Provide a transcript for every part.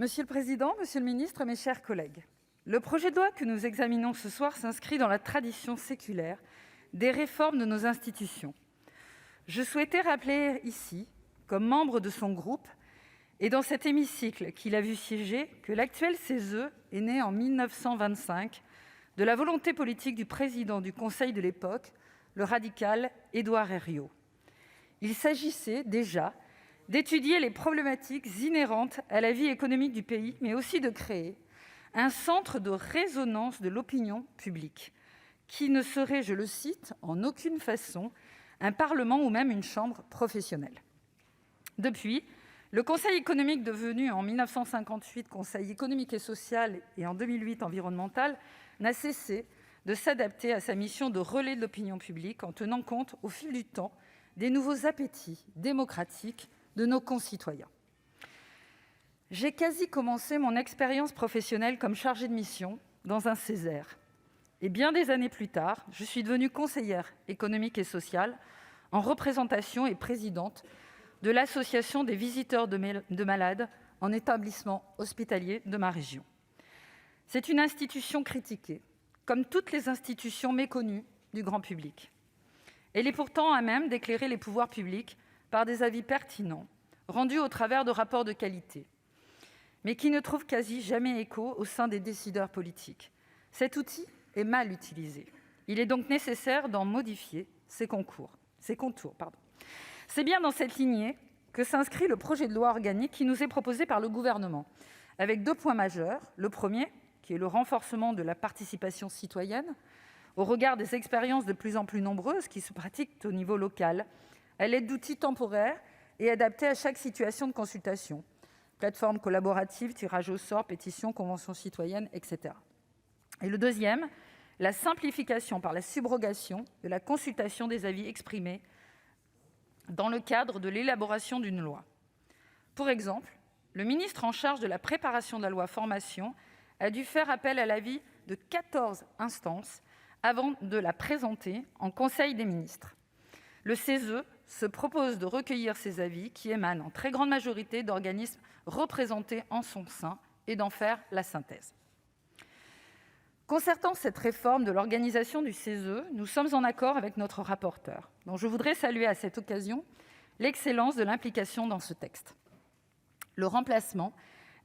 Monsieur le président, monsieur le ministre, mes chers collègues, le projet de loi que nous examinons ce soir s'inscrit dans la tradition séculaire des réformes de nos institutions. Je souhaitais rappeler ici, comme membre de son groupe, et dans cet hémicycle qui l'a vu siéger, que l'actuel CESE est né en 1925 de la volonté politique du président du Conseil de l'époque, le radical Édouard Herriot. Il s'agissait déjà d'étudier les problématiques inhérentes à la vie économique du pays, mais aussi de créer un centre de résonance de l'opinion publique, qui ne serait, je le cite, en aucune façon un parlement ou même une chambre professionnelle. Depuis, le Conseil économique, devenu en 1958 Conseil économique et social et en 2008 environnemental, n'a cessé de s'adapter à sa mission de relais de l'opinion publique en tenant compte, au fil du temps, des nouveaux appétits démocratiques de nos concitoyens. J'ai quasi commencé mon expérience professionnelle comme chargée de mission dans un Césaire. Et bien des années plus tard, je suis devenue conseillère économique et sociale en représentation et présidente de l'association des visiteurs de malades en établissement hospitalier de ma région. C'est une institution critiquée, comme toutes les institutions méconnues du grand public. Elle est pourtant à même d'éclairer les pouvoirs publics par des avis pertinents, rendus au travers de rapports de qualité, mais qui ne trouvent quasi jamais écho au sein des décideurs politiques. Cet outil est mal utilisé. Il est donc nécessaire d'en modifier ses contours. C'est bien dans cette lignée que s'inscrit le projet de loi organique qui nous est proposé par le Gouvernement, avec 2 points majeurs. Le premier, qui est le renforcement de la participation citoyenne, au regard des expériences de plus en plus nombreuses qui se pratiquent au niveau local, à l'aide d'outils temporaires et adaptés à chaque situation de consultation, plateformes collaboratives, tirage au sort, pétitions, conventions citoyennes, etc. Et le deuxième, la simplification par la subrogation de la consultation des avis exprimés dans le cadre de l'élaboration d'une loi. Pour exemple, le ministre en charge de la préparation de la loi Formation a dû faire appel à l'avis de 14 instances avant de la présenter en Conseil des ministres. Le CESE se propose de recueillir ces avis qui émanent en très grande majorité d'organismes représentés en son sein et d'en faire la synthèse. Concernant cette réforme de l'organisation du CESE, nous sommes en accord avec notre rapporteur, dont je voudrais saluer à cette occasion l'excellence de l'implication dans ce texte. Le remplacement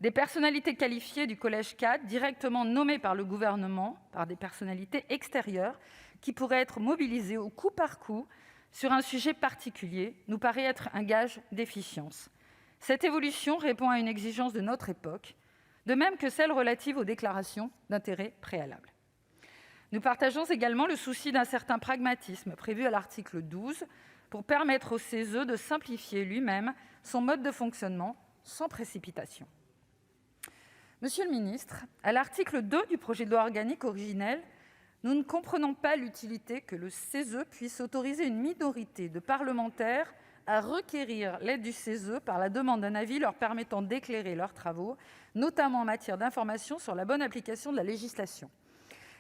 des personnalités qualifiées du collège 4, directement nommées par le Gouvernement, par des personnalités extérieures qui pourraient être mobilisées au coup par coup sur un sujet particulier, nous paraît être un gage d'efficience. Cette évolution répond à une exigence de notre époque, de même que celle relative aux déclarations d'intérêt préalables. Nous partageons également le souci d'un certain pragmatisme prévu à l'article 12 pour permettre au CESE de simplifier lui-même son mode de fonctionnement sans précipitation. Monsieur le ministre, à l'article 2 du projet de loi organique originel, nous ne comprenons pas l'utilité que le CESE puisse autoriser une minorité de parlementaires à requérir l'aide du CESE par la demande d'un avis leur permettant d'éclairer leurs travaux, notamment en matière d'information sur la bonne application de la législation.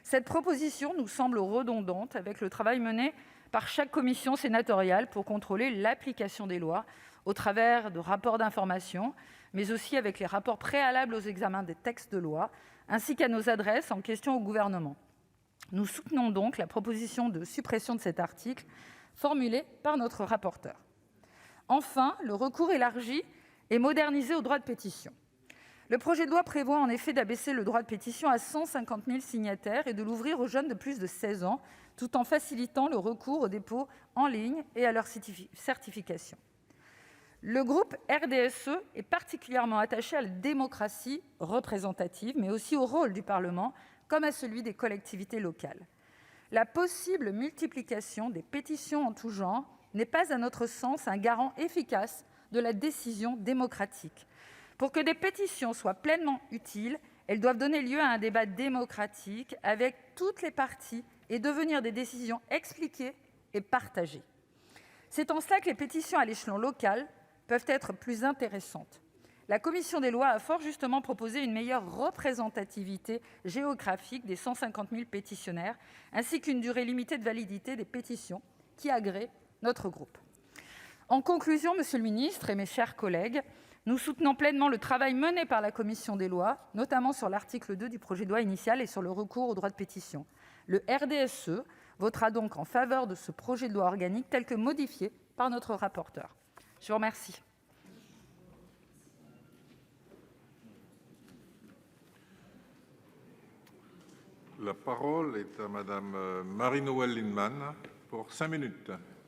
Cette proposition nous semble redondante avec le travail mené par chaque commission sénatoriale pour contrôler l'application des lois au travers de rapports d'information, mais aussi avec les rapports préalables aux examens des textes de loi, ainsi qu'à nos adresses en question au Gouvernement. Nous soutenons donc la proposition de suppression de cet article formulée par notre rapporteur. Enfin, le recours élargi et modernisé au droit de pétition. Le projet de loi prévoit en effet d'abaisser le droit de pétition à 150 000 signataires et de l'ouvrir aux jeunes de plus de 16 ans, tout en facilitant le recours au dépôt en ligne et à leur certification. Le groupe RDSE est particulièrement attaché à la démocratie représentative, mais aussi au rôle du Parlement, comme à celui des collectivités locales. La possible multiplication des pétitions en tout genre n'est pas, à notre sens, un garant efficace de la décision démocratique. Pour que des pétitions soient pleinement utiles, elles doivent donner lieu à un débat démocratique avec toutes les parties et devenir des décisions expliquées et partagées. C'est en cela que les pétitions à l'échelon local peuvent être plus intéressantes. La commission des lois a fort justement proposé une meilleure représentativité géographique des 150 000 pétitionnaires, ainsi qu'une durée limitée de validité des pétitions qui agréent notre groupe. En conclusion, monsieur le ministre et mes chers collègues, Nous soutenons pleinement le travail mené par la commission des lois, notamment sur l'article 2 du projet de loi initial et sur le recours au droit de pétition. Le RDSE votera donc en faveur de ce projet de loi organique tel que modifié par notre rapporteur. Je vous remercie. La parole est à Madame Marie-Noëlle Lienemann pour 5 minutes.